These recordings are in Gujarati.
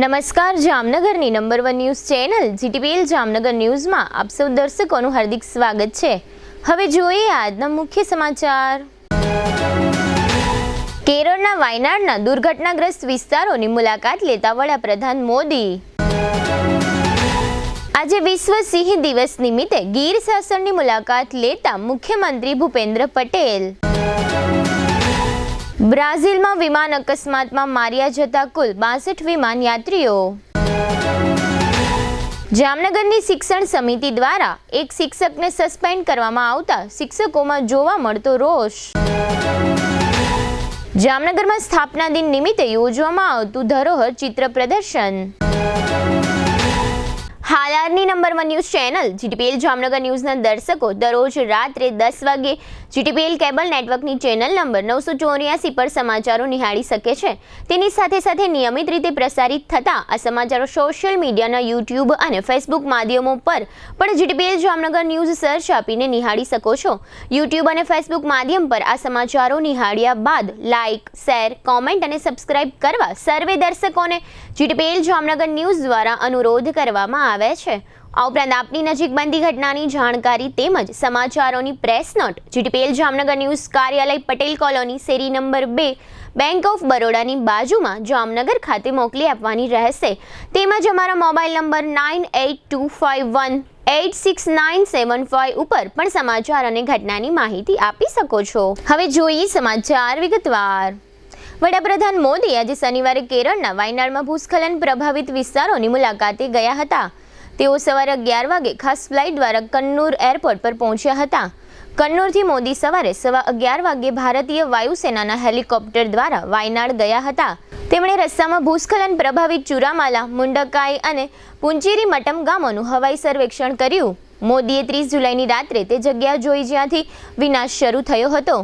નમસ્કાર, જામનગરની number 1 news channel GTPL Jamnagar ન્યૂઝમાં આપ સૌ દર્શકોનું હાર્દિક સ્વાગત છે। હવે જોઈએ આજના મુખ્ય સમાચાર। કેરળના વાયનાડના દુર્ઘટનાગ્રસ્ત વિસ્તારોની મુલાકાત લેતા વડાપ્રધાન મોદી। આજે વિશ્વ સિંહ દિવસ નિમિત્તે ગીર શાસનની મુલાકાત લેતા મુખ્યમંત્રી ભૂપેન્દ્ર પટેલ। બ્રાઝિલમાં વિમાન અકસ્માતમાં માર્યા જતા કુલ 62 વિમાન યાત્રીઓ। જામનગરની શિક્ષણ સમિતિ દ્વારા એક શિક્ષકને સસ્પેન્ડ કરવામાં આવતા શિક્ષકોમાં જોવા મળતો રોષ। જામનગરમાં સ્થાપના દિન નિમિત્તે યોજવામાં આવતું ધરોહર ચિત્ર પ્રદર્શન। હાલની number 1 news channel GTPL Jamnagar ન્યૂઝના દર્શકો દરરોજ રાત્રે 10 વાગે જીટીપીએલ કેબલ નેટવર્કની ચેનલ નંબર 984 પર સમાચારો નિહાળી શકે છે। તેની સાથે નિયમિત રીતે પ્રસારિત થતા આ સમાચારો સોશિયલ મીડિયાના યુટ્યુબ અને ફેસબુક માધ્યમો પર પણ જીટીપીએલ જામનગર ન્યૂઝ સર્ચ આપીને નિહાળી શકો છો। યુટ્યુબ અને ફેસબુક માધ્યમ પર આ સમાચારો નિહાળ્યા બાદ લાઇક, શેર, કોમેન્ટ અને સબસ્ક્રાઇબ કરવા સર્વે દર્શકોને જીટીપીએલ જામનગર ન્યૂઝ દ્વારા અનુરોધ કરવામાં આવે છે। આ ઉપરાંત આપની નજીક બનતી ઘટનાની જાણકારી તેમજ સમાચારોની press note GTPL Jamnagar news કાર્યાલય પટેલ કોલોની શેરી નંબર 2 બેંક ઓફ બરોડાની બાજુમાં જામનગર ખાતે મોકલી આપવાની રહેશે। તેમજ અમારા મોબાઈલ નંબર 9825186975 ઉપર પણ સમાચાર અને ઘટનાની માહિતી આપી શકો છો। હવે જોઈએ સમાચાર વિગતવાર। વડાપ્રધાન મોદી આજે શનિવારે કેરળના વાયનાડમાં ભૂસ્ખલન પ્રભાવિત વિસ્તારોની મુલાકાતે ગયા હતા। તેઓ સવારે 11 વાગે ખાસ ફ્લાઇટ દ્વારા કન્નૂર એરપોર્ટ પર પહોંચ્યા હતા। કન્નૂરથી મોદી સવારે 11:15 વાગે ભારતીય વાયુસેનાના હેલિકોપ્ટર દ્વારા વાયનાડ ગયા હતા। તેમણે રસ્તામાં ભૂસ્ખલન પ્રભાવિત ચુરામાલા, મુંડકાઈ અને પુંચેરી મટમ ગામોનું હવાઈ સર્વેક્ષણ કર્યું। મોદીએ 30 જુલાઈની રાત્રે તે જગ્યા જોઈ જ્યાંથી વિનાશ શરૂ થયો હતો।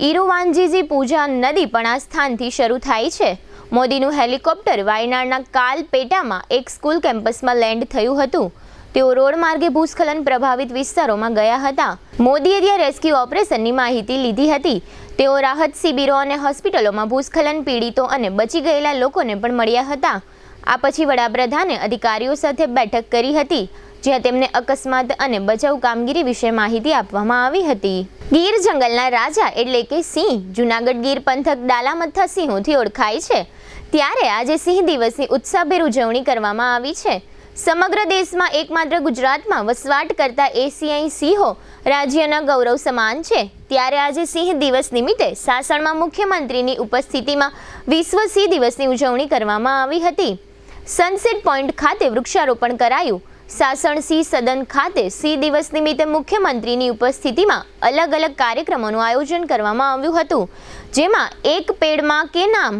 ઈરુવાંજીજી પૂજા નદી પણ આ સ્થાનથી શરૂ થાય છે। મોદીનું હેલિકોપ્ટર વાયનાડના કાલપેટામાં એક સ્કૂલ કેમ્પસમાં લેન્ડ થયું હતું। તેઓ રોડ માર્ગે ભૂસ્ખલન પ્રભાવિત વિસ્તારોમાં ગયા હતા। મોદીએ ત્યાં રેસ્ક્યુ ઓપરેશનની માહિતી લીધી હતી। તેઓ રાહત શિબિરો અને હોસ્પિટલોમાં ભૂસ્ખલન પીડિતો અને બચી ગયેલા લોકોને પણ મળ્યા હતા। આ પછી વડાપ્રધાને અધિકારીઓ સાથે બેઠક કરી હતી, જ્યાં તેમને અકસ્માત અને બચાવ કામગીરી વિશે માહિતી આપવામાં આવી હતી। ગીર જંગલના રાજા એટલે કે સિંહ જૂનાગઢ ગીર પંથક ડાલામથ્થા સિંહોથી ઓળખાય છે, ત્યારે આજે સિંહ દિવસની ઉત્સાહભેર ઉજવણી કરવામાં આવી છે। સમગ્ર દેશમાં એકમાત્ર ગુજરાતમાં વસવાટ કરતા એશિયાઈ સિંહો રાજ્યના ગૌરવ સમાન છે, ત્યારે આજે સિંહ દિવસ નિમિત્તે સાસણમાં મુખ્યમંત્રીની ઉપસ્થિતિમાં વિશ્વ સિંહ દિવસની ઉજવણી કરવામાં આવી હતી। સનસેટ પોઈન્ટ ખાતે વૃક્ષારોપણ કરાયું। સાસણ સિંહ સદન ખાતે સિંહ દિવસ નિમિત્તે મુખ્યમંત્રીની ઉપસ્થિતિમાં અલગ અલગ કાર્યક્રમોનું આયોજન કરવામાં આવ્યું હતું, જેમાં એક પેડ માં કે નામ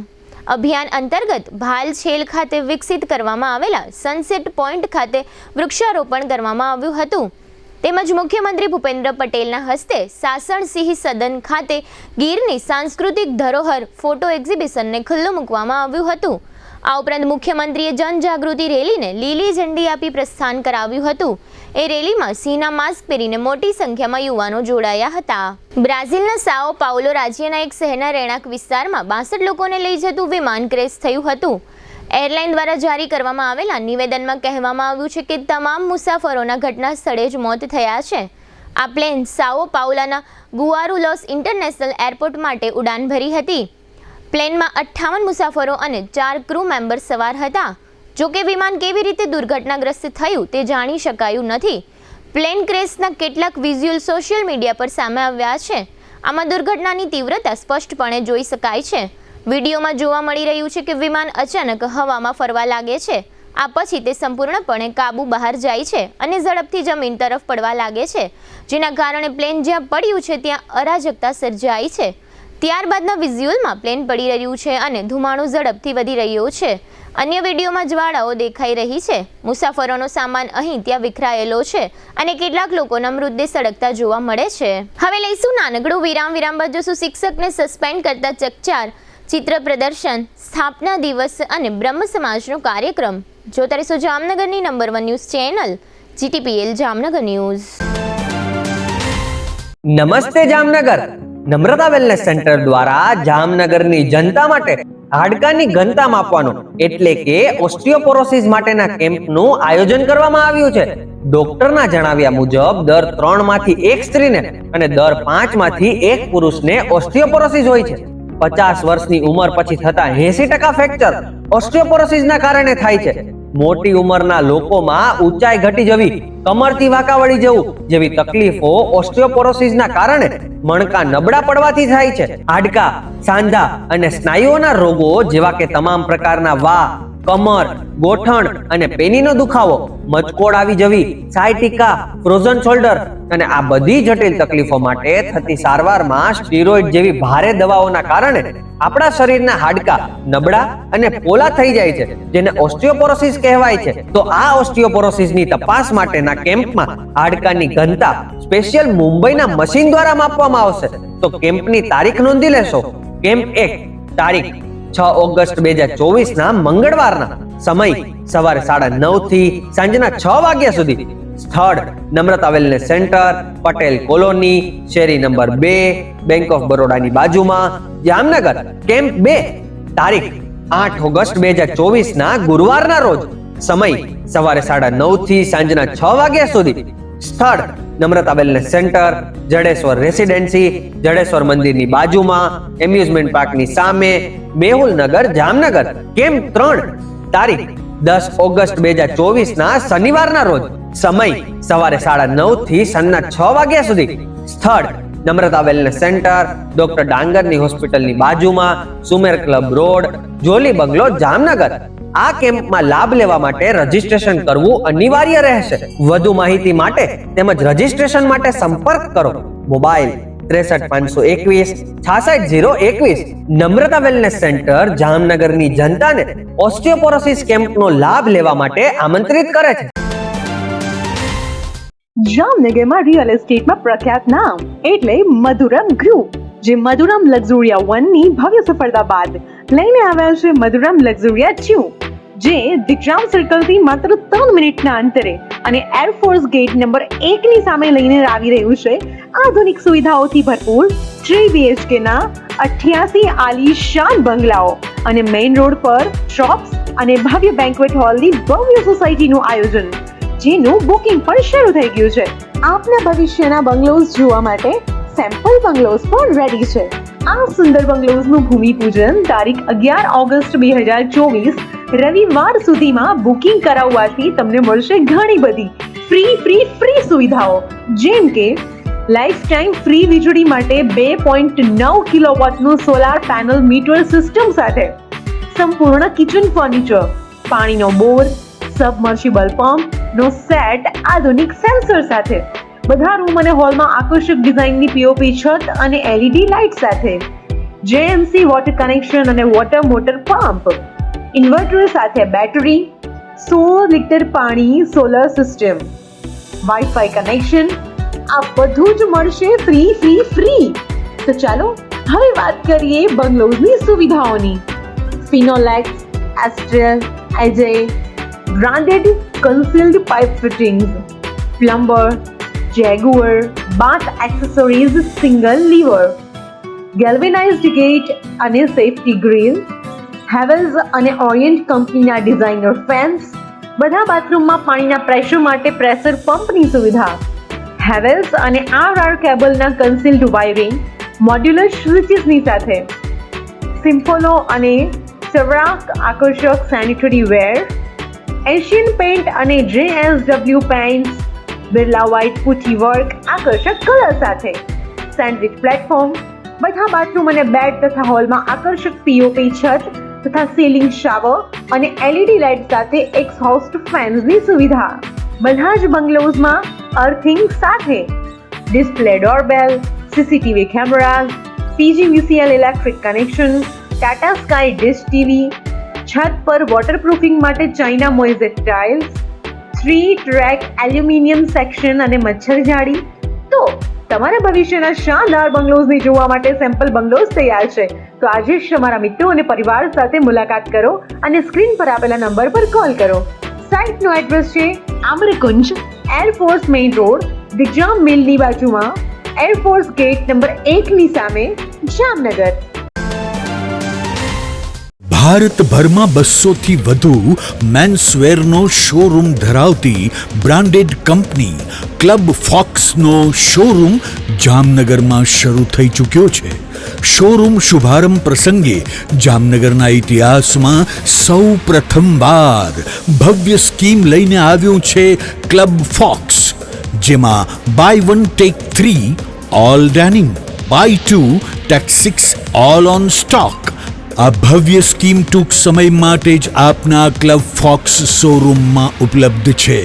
અભિયાન અંતર્ગત ભાલ છેલ ખાતે વિકસિત કરવામાં આવેલા સનસેટ પોઈન્ટ ખાતે વૃક્ષારોપણ કરવામાં આવ્યું હતું। તેમજ મુખ્યમંત્રી ભૂપેન્દ્ર પટેલના હસ્તે સાસણ સિંહ સદન ખાતે ગીરની સાંસ્કૃતિક ધરોહર ફોટો એક્ઝિબિશનને ખુલ્લું મૂકવામાં આવ્યું હતું। આ ઉપરાંત મુખ્યમંત્રીએ જનજાગૃતિ રેલીને લીલી ઝંડી આપી પ્રસ્થાન કરાવ્યું હતું। એ રેલીમાં સિંહના માસ્ક પહેરીને મોટી સંખ્યામાં યુવાનો જોડાયા હતા। બ્રાઝિલના સાઓ પાઉલો રાજ્યના એક શહેરના રહેણાંક વિસ્તારમાં 62 લોકોને લઈ જતું વિમાન ક્રેશ થયું હતું। એરલાઇન દ્વારા જારી કરવામાં આવેલા નિવેદનમાં કહેવામાં આવ્યું છે કે તમામ મુસાફરોના ઘટના સ્થળે જ મોત થયા છે। આ પ્લેન સાઓ પાઉલાના ગુઆરુલોસ ઇન્ટરનેશનલ એરપોર્ટ માટે ઉડાન ભરી હતી। પ્લેનમાં 58 મુસાફરો અને 4 ક્રૂ મેમ્બર સવાર હતા। જોકે વિમાન કેવી રીતે દુર્ઘટનાગ્રસ્ત થયું તે જાણી શકાયું નથી। પ્લેન ક્રેશના કેટલાક વિઝ્યુઅલ સોશિયલ મીડિયા પર સામે આવ્યા છે। આમાં દુર્ઘટનાની તીવ્રતા સ્પષ્ટપણે જોઈ શકાય છે। વિડીયોમાં જોવા મળી રહ્યું છે કે વિમાન અચાનક હવામાં ફરવા લાગે છે। આ પછી તે સંપૂર્ણપણે કાબુ બહાર જાય છે અને ઝડપથી જમીન તરફ પડવા લાગે છે, જેના કારણે પ્લેન જ્યાં પડ્યું છે ત્યાં અરાજકતા સર્જાઈ છે। ત્યારબાદના વિઝ્યુઅલમાં પ્લેન પડી રહ્યું છે અને ધુમાડો ઝડપથી વધી રહ્યો છે। અન્ય વિડીયોમાં જ્વાળાઓ દેખાઈ રહી છે। મુસાફરોનો સામાન અહીં ત્યાં વિખરાયેલો છે અને કેટલાક લોકોના મૃતદેહ સળગતા જોવા મળે છે। હવે લઈશું નાનકડું વિરામ બાદ જોશું શિક્ષકને સસ્પેન્ડ કરતા ચકચાર ચિત્ર પ્રદર્શન, સ્થાપના દિવસ અને બ્રહ્મ સમાજનો કાર્યક્રમ। જોતા રહેશો જામનગરની number 1 news channel GTPL Jamnagar news. નમસ્તે જામનગર। નમ્રતા વેલનેસ સેન્ટર દ્વારા જામનગરની જનતા માટે હાડકાની ઘનતા માપવાનો એટલે કે ઓસ્ટિયોપોરોસિસ માટેના કેમ્પનું આયોજન કરવામાં આવ્યું છે. ડોક્ટરના જણાવ્યા મુજબ દર 3 માંથી એક સ્ત્રીને અને દર 5 માંથી એક પુરુષને ઓસ્ટિયોપોરોસિસ હોય છે. 50 વર્ષની ઉંમર પછી થતા 80% ફ્રેક્ચર ઓસ્ટિયોપોરોસિસના કારણે થાય છે. મોટી ઉંમરના લોકોમાં ઊંચાઈ ઘટી જવી, કમરથી વાંકા વળી જવું જેવી તકલીફો ઓસ્ટિયોપોરોસિસના કારણે મણકા નબળા પડવાથી થાય છે. હાડકા, સાંધા અને સ્નાયુઓના રોગો જેવા કે તમામ પ્રકારના વા, કમર, ગોઠણ અને પેનીનો દુખાવો, મચકોડ આવી જવી, સાયટિકા, ફ્રોઝન શોલ્ડર અને આ બધી જટિલ તકલીફો માટે થતી સારવારમાં સ્ટીરોઇડ જેવી ભારે દવાઓના કારણે આપણા શરીરના હાડકા નબળા અને પોલા થઈ જાય છે, જેને ઓસ્ટિયોપોરોસિસ કહેવાય છે. તો આ ઓસ્ટિયોપોરોસિસની તપાસ માટેના કેમ્પમાં હાડકાની ઘનતા સ્પેશિયલ મુંબઈના મશીન દ્વારા માપવામાં આવશે. તો કેમ્પની તારીખ નોંધી લેશો. કેમ્પ 1 તારીખ 6 ઓગસ્ટ 2024 ના મંગળવારના, સમય સવારે 9:30 થી સાંજના 6 વાગ્યા સુધી. સ્થળ Namrata wellness centre, Patel colony, શેરી નંબર 2, બેંક ઓફ બરોડાની બાજુમાં, જામનગર. કેમ્પ 2 તારીખ 8 ઓગસ્ટ 2024 ના ગુરુવારના રોજ, સમય સવારે 9:30 થી સાંજના 6 વાગ્યા સુધી. સ્થળ Namrata wellness centre, Jadeshwar residency, Jadeshwar મંદિરની બાજુમાં, એમ્યુઝમેન્ટ પાર્કની સામે, મેહુલનગર, જામનગર. કેમ્પ 3 તારીખ 10 ઓગસ્ટ 2024 ના શનિવારના રોજ, સમય સવારે 9:30 થી સાંજના 6 વાગ્યા સુધી. સ્થળ નમ્રતા વેલનેસ સેન્ટર, ડોક્ટર ડાંગરની હોસ્પિટલની બાજુમાં, સુમેર ક્લબ રોડ, જોલી બંગલો, જામનગર. આ કેમ્પમાં લાભ લેવા માટે રજીસ્ટ્રેશન કરવું અનિવાર્ય રહેશે. વધુ માહિતી માટે તેમજ રજીસ્ટ્રેશન માટે સંપર્ક કરો. મોબાઈલ 63 521 66 021. નમ્રતા વેલનેસ સેન્ટર જામનગરની જનતાને ઓસ્ટિયોપોરોસિસ કેમ્પનો લાભ લેવા માટે આમંત્રિત કરે છે. જામનગરમાં રિયલ એસ્ટેટમાં પ્રખ્યાત નામ એટલે મધુરમ ગ્રુપ, જે મધુરમ લક્ઝુરિયા 1 ની ભવ્ય સફળતા બાદ લઈને આવ્યા છે મધુરમ લક્ઝુરિયા 2, જે દીક્ષામ સર્કલથી માત્ર 3 મિનિટના અંતરે અને એરફોર્સ ગેટ નંબર 1 ની સામે લઈને આવી રહ્યું છે આધુનિક સુવિધાઓથી ભરપૂર 3 BHK ના 88 આલીશાન બંગલાઓ અને મેઇન રોડ પર શોપ્સ અને ભવ્ય બેન્ક્વેટ હોલની ભવ્ય સોસાયટીનું આયોજન, જેનું બુકિંગ પણ શરૂ થઈ ગયું છે. આપના ભવિષ્યના બંગલોઝ જોવા માટે સેમ્પલ બંગલોઝ પણ રેડી છે. આ સુંદર બંગલોઝનું ભૂમિપૂજન તારીખ 11 ઓગસ્ટ 2024 રવિવાર સુધીમાં બુકિંગ કરાવવાથી તમને મળશે ઘણી બધી ફ્રી સુવિધાઓ, જેમ કે લાઈફ ટાઈમ ફ્રી વીજળી માટે 2.9 કિલોવોટનું સોલાર પેનલ મીટર સિસ્ટમ સાથે સંપૂર્ણ કિચન ફર્નિચર, પાણીનો બોર, સબમર્સિબલ પંપ નો સેટ આધુનિક સેન્સર સાથે, બધા રૂમ અને હોલમાં આકર્ષક ડિઝાઇનની પીઓપી છત અને LED લાઇટ સાથે, JMC વોટર કનેક્શન અને વોટર મોટર પંપ, ઇન્વર્ટર સાથે બેટરી, 16 લિટર પાણી સોલર સિસ્ટમ, વાઈફાઈ કનેક્શન, આ બધું જ મળશે ફ્રી. તો ચાલો હવે વાત કરીએ બંગલોઝની સુવિધાઓની. ફિનોલેક્સ, એસ્ટ્રલ, એજે, branded concealed pipe fittings, plumber, Jaguar, bath accessories, single lever, galvanized gate અને safety grill, Havells અને Orient કંપનીના ડિઝાઇનર ફેન્સ, બધા બાથરૂમમાં પાણીના પ્રેશર માટે પ્રેશર પંપની સુવિધા, Havells અને RR કેબલના કન્સીલ્ડ વાયરિંગ, મોડ્યુલર સ્વિચીસની સાથે, સિમ્ફોનો અને સવરાક આકર્ષક સેનિટરી વેર, એશિયન પેન્ટ અને JSW paints, Birla white putty work આકર્ષક કલર સાથે, સેન્ડવિચ પ્લેટફોર્મ, બધા બાથરૂમ અને બેડ તથા હોલમાં આકર્ષક POP છત તથા સીલિંગ શાવર અને LED લાઇટ સાથે એક્ઝોસ્ટ ફેન્સની સુવિધા. બધા જ બંગલોઝમાં અર્થિંગ સાથે display doorbell, CCTV cameras, PGVCL electric connection, Tata sky dish TV, છત પર વોટરપ્રૂફિંગ માટે China mosaic tiles, 3 track aluminium section અને મચ્છર જાળી. તો તમારા ભવિષ્યના શાનદાર બંગલોઝને જોવા માટે સેમ્પલ બંગલોઝ તૈયાર છે. તો આજે જ તમારા મિત્રો અને પરિવાર સાથે મુલાકાત કરો અને સ્ક્રીન પર આપેલા નંબર પર કોલ કરો. સાઇટનું એડ્રેસ છે આમ્રકુંજ, એરફોર્સ મેઇન રોડ, દિગ્જામ મિલની બાજુમાં, એરફોર્સ ગેટ નંબર 1 ની સામે, જામનગર. ભારતભરમાં 200થી વધુ મેન્સવેરનો શોરૂમ ધરાવતી બ્રાન્ડેડ કંપની ક્લબ ફોક્સનો શોરૂમ જામનગરમાં શરૂ થઈ ચૂક્યો છે. શોરૂમ શુભારંભ પ્રસંગે જામનગરના ઇતિહાસમાં સૌ પ્રથમવાર ભવ્ય સ્કીમ લઈને આવ્યું છે ક્લબ ફોક્સ, જેમાં buy 1 take 3 all denim, buy 2 take 6 all on stock. આ ભવ્ય સ્કીમ ટૂંક સમય માટે જ આપના ક્લબ ફોક્સ શોરૂમમાં ઉપલબ્ધ છે.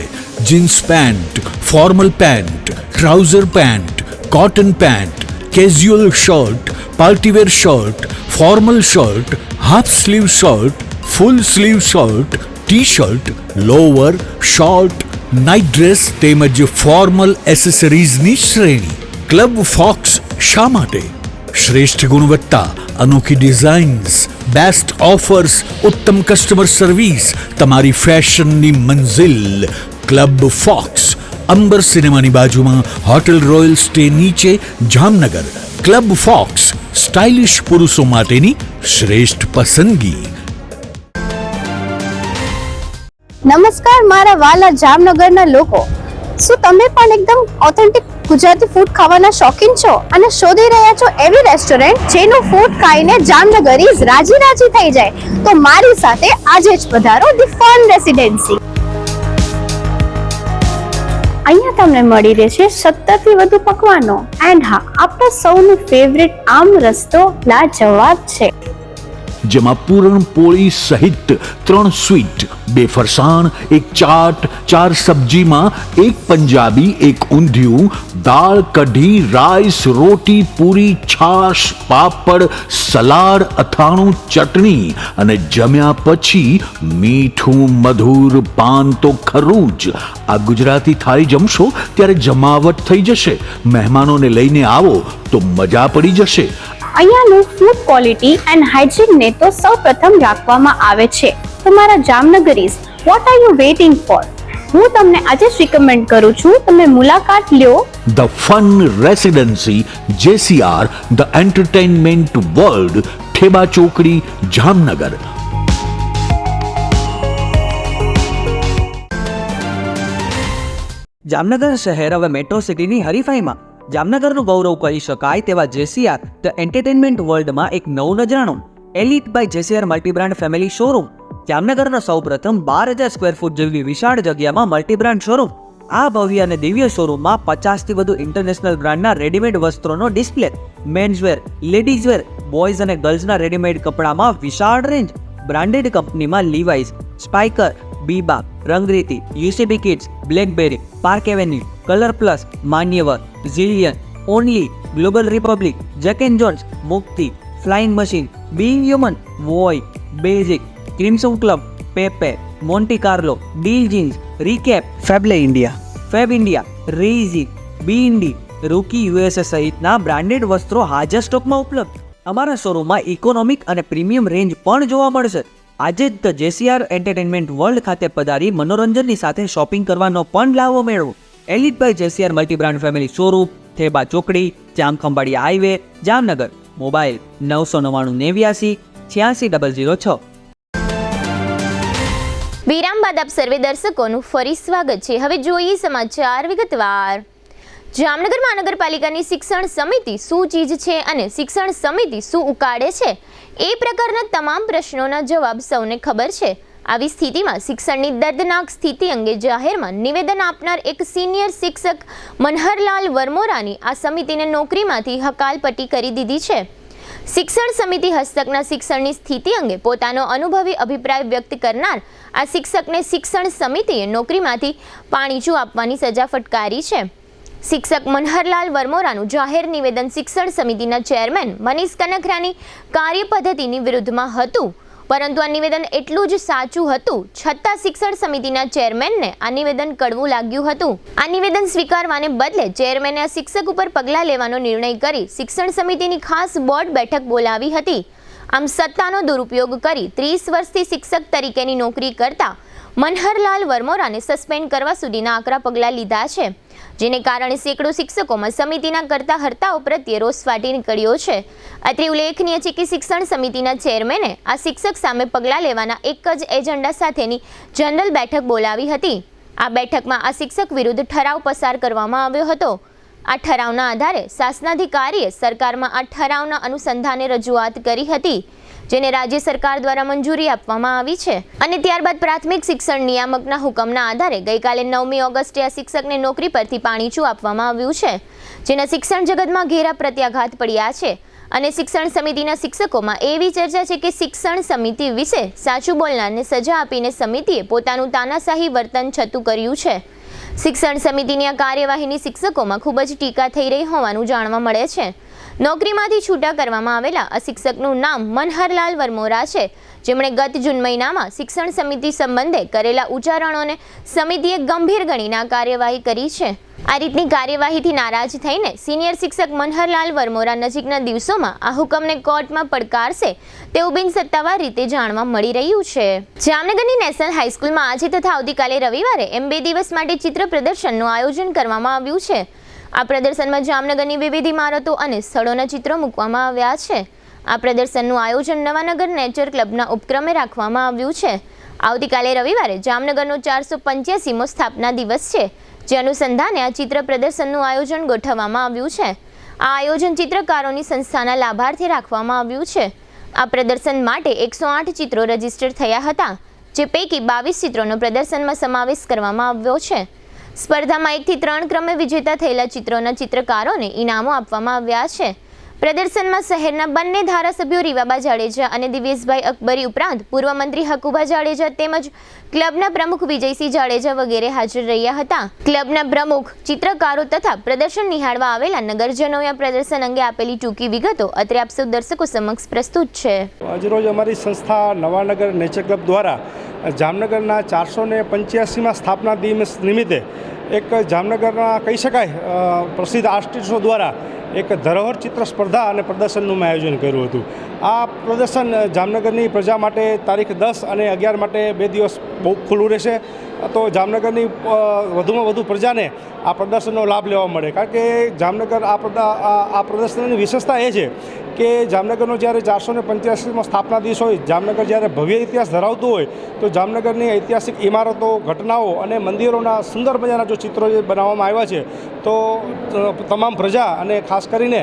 Jeans pant, formal pant, trouser pant, cotton pant, casual shirt, partywear shirt, formal shirt, half sleeve shirt, full sleeve shirt, T shirt, lower, short, night dress તેમજ ફોર્મલ એસેસરીઝની શ્રેણી. ક્લબ ફોક્સ શા માટે? શ્રેષ્ઠ ગુણવત્તા, અનોખી ડિઝાઇન્સ, બેસ્ટ ઓફર્સ, ઉત્તમ કસ્ટમર સર્વિસ, તમારી ફેશનની મંઝિલ ક્લબ ફોક્સ, અંબર સિનેમાની બાજુમાં હોટેલ રોયલ સ્ટે નીચે, જામનગર. ક્લબ ફોક્સ, સ્ટાઇલિશ પુરુષો માટેની શ્રેષ્ઠ પસંદગી. નમસ્કાર મારા વાલા જામનગરના લોકો, શું તમે પણ એકદમ ઓથેન્ટિક ગુજરાતી ફૂડ ખાવાના શોખીન છો અને શોધી રહ્યા છો એવી રેસ્ટોરન્ટ જેનું ફૂડ ખાઈને જામનગરીઝ રાજી રાજી થઈ જાય? તો મારી સાથે આજે જ પધારો ધી ફન રેસિડેન્સી. અહીંયા તમને મળી રહેશે 70 થી વધુ પકવાનો એન્ડ હા, આપણા સૌનું ફેવરિટ આમ રસ્તો લાજવાબ છે, જેમાં પૂરણપોળી સહિત 3 સ્વીટ, 2 ફરસાણ, 1 ચાટ, 4 સબ્જીમાં 1 પંજાબી, 1 ઊંધિયું, દાળ, કઢી, રાઈસ, રોટી, પૂરી, છાશ, પાપડ, સલાડ, અથાણું, ચટણી અને જમ્યા પછી મીઠું મધુર પાન તો ખરું જ. આ ગુજરાતી થાળી જમશો ત્યારે જમાવટ થઈ જશે. મહેમાનોને લઈને આવો તો મજા પડી જશે. અહીંયાનું ફૂડ ક્વોલિટી એન્ડ હાઇજીનને તો સૌપ્રથમ રાખવામાં આવે છે. તમારા જામનગરીઝ, what are you waiting for? હું તમને આજે જ રિકમેન્ડ કરું છું, તમે મુલાકાત લ્યો the fun residency, JCR, the entertainment world, Theba ચોકડી, જામનગર. જામનગર શહેર હવે મેટ્રો સિટીની હરીફાઈમાં જામનગરનું ગૌરવ કરી શકાય તેવા JCR ધ એન્ટરટેનમેન્ટ વર્લ્ડમાં એક નવું નજરાણું elite by JCR multibrand family showroom. જામનગરના સૌપ્રથમ 12,000 સ્ક્વેર ફૂટ જેવી વિશાળ જગ્યામાં મલ્ટીબ્રાન્ડ શોરૂમ. આ ભવ્ય અને દિવ્ય શોરૂમમાં 50 થી વધુ ઇન્ટરનેશનલ બ્રાન્ડના રેડીમેડ વસ્ત્રોનો ડિસ્પ્લે, મેન્સવેર, લેડીઝવેર, બોયઝ અને ગર્લ્સના રેડીમેડ કપડામાં વિશાળ રેન્જ. બ્રાન્ડેડ કંપનીમાં Levi's, Spykar, Biba, Rangriti, UCB kids, BlackBerry, Park Avenue, colour plus, Manyavar, zillion, only, global republic, Jack and Jones, Mukti, flying machine, be human, વોય, basic, crimson club, Pepe, Monte Carlo, deal jeans, recap, fab India, રેઝી, બી ઇન્ડી, રૂકી USA સહિતના બ્રાન્ડેડ વસ્ત્રો હાજર સ્ટોકમાં ઉપલબ્ધ. અમારા શોરૂમમાં ઇકોનોમિક અને પ્રીમિયમ રેન્જ પણ જોવા મળશે. આજે જ ધ JCR એન્ટરટેનમેન્ટ વર્લ્ડ ખાતે પધારી મનોરંજનની સાથે શોપિંગ કરવાનો પણ લાવો મેળવો. Elite by JCR multibrand family showroom, Theba ચોકડી, જામખંભાળિયા હાઈવે, જામનગર. મોબાઈલ 999 વિરામ બાદ આપ સર્વે દર્શકોનું ફરી સ્વાગત છે. હવે જોઈએ સમાચાર વિગતવાર. જામનગર મહાનગરપાલિકાની શિક્ષણ સમિતિ શું ચીજ છે અને શિક્ષણ સમિતિ શું ઉકાળે છે, એ પ્રકારના તમામ પ્રશ્નોના જવાબ સૌને ખબર છે. આવી સ્થિતિમાં શિક્ષણની દર્દનાક સ્થિતિ અંગે જાહેરમાં નિવેદન આપનાર એક સિનિયર શિક્ષક મનહરલાલ વરમોરાની આ સમિતિને નોકરીમાંથી હકાલપટ્ટી કરી દીધી છે. શિક્ષણ સમિતિ હસ્તકના શિક્ષણની સ્થિતિ અંગે પોતાનો અનુભવી અભિપ્રાય વ્યક્ત કરનાર આ શિક્ષકને શિક્ષણ સમિતિએ નોકરીમાંથી પાણીચું આપવાની સજા ફટકારી છે. શિક્ષક મનહરલાલ વરમોરાનું જાહેર નિવેદન શિક્ષણ સમિતિના ચેરમેન મનીષ કનખરાની કાર્યપદ્ધતિની વિરુદ્ધમાં હતું, પરંતુ આ નિવેદન એટલું જ સાચું હતું છતાં શિક્ષણ સમિતિના ચેરમેનને આ નિવેદન કડવું લાગ્યું હતું. આ નિવેદન સ્વીકારવાને બદલે ચેરમેને આ શિક્ષક ઉપર પગલાં લેવાનો નિર્ણય કરી શિક્ષણ સમિતિની ખાસ બોર્ડ બેઠક બોલાવી હતી. આમ સત્તાનો દુરુપયોગ કરી 30 વર્ષથી શિક્ષક તરીકેની નોકરી કરતા મનહરલાલ વર્મોરાને સસ્પેન્ડ કરવા સુધીના આકરા પગલાં લીધા છે, જેને કારણે સેંકડો શિક્ષકોમાં સમિતિના કરતા હર્તાઓ પ્રત્યે રોષ ફાટી નીકળ્યો છે. અત્રે ઉલ્લેખનીય છે કે શિક્ષણ સમિતિના ચેરમેને આ શિક્ષક સામે પગલાં લેવાના એક જ એજન્ડા સાથેની જનરલ બેઠક બોલાવી હતી. આ બેઠકમાં આ શિક્ષક વિરુદ્ધ ઠરાવ પસાર કરવામાં આવ્યો હતો. આ ઠરાવના આધારે શાસનાધિકારીએ સરકારમાં આ ઠરાવના અનુસંધાને રજૂઆત કરી હતી, જેને રાજ્ય સરકાર દ્વારા મંજૂરી આપવામાં આવી છે. અને ત્યારબાદ પ્રાથમિક શિક્ષણ નિયામકના હુકમના આધારે ગઈકાલે 9મી ઓગસ્ટે આ શિક્ષકને નોકરી પરથી પાણીચું આપવામાં આવ્યું છે, જેના શિક્ષણ જગતમાં ઘેરા પ્રત્યાઘાત પડ્યા છે. અને શિક્ષણ સમિતિના શિક્ષકોમાં એવી ચર્ચા છે કે શિક્ષણ સમિતિ વિશે સાચું બોલનારને સજા આપીને સમિતિએ પોતાનું તાનાશાહી વર્તન છતું કર્યું છે. શિક્ષણ સમિતિની આ કાર્યવાહીની શિક્ષકોમાં ખૂબ જ ટીકા થઈ રહી હોવાનું જાણવા મળે છે. નોકરીમાંથી છૂટા કરવામાં આવેલા આ શિક્ષકનું નામ મનહરલાલ વર્મોરા છે, જેમણે ગત જૂન મહિનામાં શિક્ષણ સમિતિ સંબંધે કરેલા ઉચ્ચારણોને સમિતિએ ગંભીર ગણીને કાર્યવાહી કરી છે. આ રીતની કાર્યવાહીથી નારાજ થઈને સિનિયર શિક્ષક મનહરલાલ વર્મોરા નજીકના દિવસોમાં આ હુકમને કોર્ટમાં પડકારશે તેવું બિનસત્તાવાર રીતે જાણવા મળી રહ્યું છે. જામનગરની નેશનલ હાઈસ્કૂલમાં આજે તથા આવતીકાલે રવિવારે એમ 2 દિવસ માટે ચિત્ર પ્રદર્શનનું આયોજન કરવામાં આવ્યું છે. આ પ્રદર્શનમાં જામનગરની વિવિધ ઇમારતો અને સ્થળોના ચિત્રો મૂકવામાં આવ્યા છે. આ પ્રદર્શનનું આયોજન નવાનગર નેચર ક્લબના ઉપક્રમે રાખવામાં આવ્યું છે. આવતીકાલે રવિવારે જામનગરનો 485મો સ્થાપના દિવસ છે, જે અનુસંધાને આ ચિત્ર પ્રદર્શનનું આયોજન ગોઠવવામાં આવ્યું છે. આ આયોજન ચિત્રકારોની સંસ્થાના લાભાર્થે રાખવામાં આવ્યું છે. આ પ્રદર્શન માટે 108 ચિત્રો રજીસ્ટર થયા હતા, જે પૈકી 22 ચિત્રોનો પ્રદર્શનમાં સમાવેશ કરવામાં આવ્યો છે. સ્પર્ધામાં 1 થી 3 ક્રમે વિજેતા થયેલા ચિત્રોના ચિત્રકારોને ઇનામો આપવામાં આવ્યા છે. પ્રદર્શનમાં શહેરના બંને ધારાસભ્યો રીવાબા જાડેજા અને દિવ્યેશભાઈ અકબરી ઉપરાંત પૂર્વ મંત્રી હકુભા જાડેજા તેમજ ક્લબના પ્રમુખ વિજયસિંહ જાડેજા વગેરે હાજર રહ્યા હતા. ક્લબના પ્રમુખ, ચિત્રકારો તથા પ્રદર્શન નિહાળવા આવેલા નગરજનોએ આ પ્રદર્શન અંગે આપેલી ટૂંકી વિગતો અત્રે આપ સૌ દર્શકો સમક્ષ પ્રસ્તુત છે. આજરોજ અમારી સંસ્થા નવાનગર નેચર ક્લબ દ્વારા જામનગરના 485માં સ્થાપના દિવસ નિમિત્તે એક જામનગરના કહી શકાય પ્રસિદ્ધ આર્ટિસ્ટો દ્વારા એક ધરોહર ચિત્ર સ્પર્ધા અને પ્રદર્શનનું મેં આયોજન કર્યું હતું. આ પ્રદર્શન જામનગરની પ્રજા માટે તારીખ 10 અને 11 માટે 2 દિવસ બહુ ખુલ્લું રહેશે, તો જામનગરની વધુમાં વધુ પ્રજાને આ પ્રદર્શનનો લાભ લેવા મળે. કારણ કે જામનગર આ પ્રદર્શનની વિશેષતા એ છે કે જામનગરનો જ્યારે 485મો સ્થાપના દિવસ હોય, જામનગર જ્યારે ભવ્ય ઇતિહાસ ધરાવતું હોય, તો જામનગરની ઐતિહાસિક ઇમારતો, ઘટનાઓ અને મંદિરોના સુંદર મજાના જો ચિત્રો જે બનાવવામાં આવ્યા છે, તો તમામ પ્રજા અને ખાસ કરીને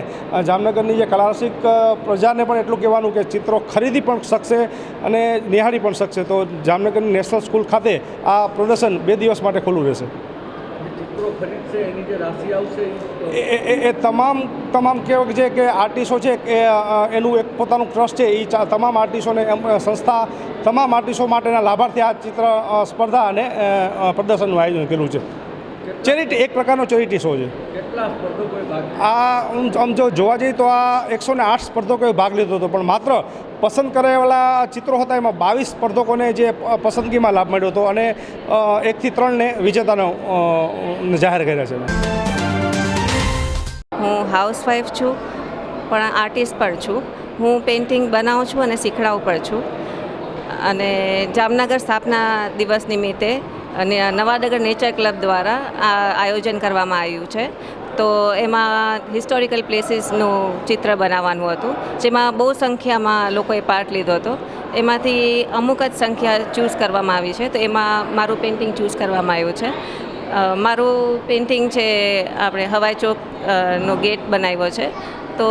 જામનગરની જે કલારસિક પ્રજાને પણ એટલું કહેવાનું કે ચિત્રો ખરીદી પણ શકશે અને નિહાળી પણ શકશે. તો જામનગરની નેશનલ સ્કૂલ ખાતે આ પ્રદર્શન 2 દિવસ માટે ખુલ્લું રહેશે. એ તમામ કેવું છે કે આર્ટિસ્ટો છે એ એનું એક પોતાનું ટ્રસ્ટ છે, એ તમામ આર્ટિસ્ટોને સંસ્થા તમામ આર્ટિસ્ટો માટેના લાભાર્થી આ ચિત્ર સ્પર્ધા અને પ્રદર્શનનું આયોજન કર્યું છે. ચેરિટી, એક પ્રકારનો ચેરિટી શો છે. આમ જો જોવા જઈએ તો આ 108 સ્પર્ધકોએ ભાગ લીધો હતો, પણ માત્ર પસંદ કરેલા ચિત્રો હતા એમાં 22 સ્પર્ધકોને જે પસંદગીમાં લાભ મળ્યો હતો અને 1 થી 3ને વિજેતાનો જાહેર કર્યા છે. હું હાઉસવાઈફ છું, પણ આર્ટિસ્ટ પણ છું. હું પેઇન્ટિંગ બનાવું છું અને શીખડાવું પણ છું. અને જામનગર સ્થાપના દિવસ નિમિત્તે અને નવાનગર નેચર ક્લબ દ્વારા આ આયોજન કરવામાં આવ્યું છે. તો એમાં હિસ્ટોરિકલ પ્લેસીસનું ચિત્ર બનાવવાનું હતું, જેમાં બહુ સંખ્યામાં લોકોએ પાર્ટ લીધો હતો. એમાંથી અમુક જ સંખ્યા ચૂઝ કરવામાં આવી છે, તો એમાં મારું પેઇન્ટિંગ ચૂઝ કરવામાં આવ્યું છે. મારું પેઇન્ટિંગ છે આપણે હવાઈ ચોકનો ગેટ બનાવ્યો છે. તો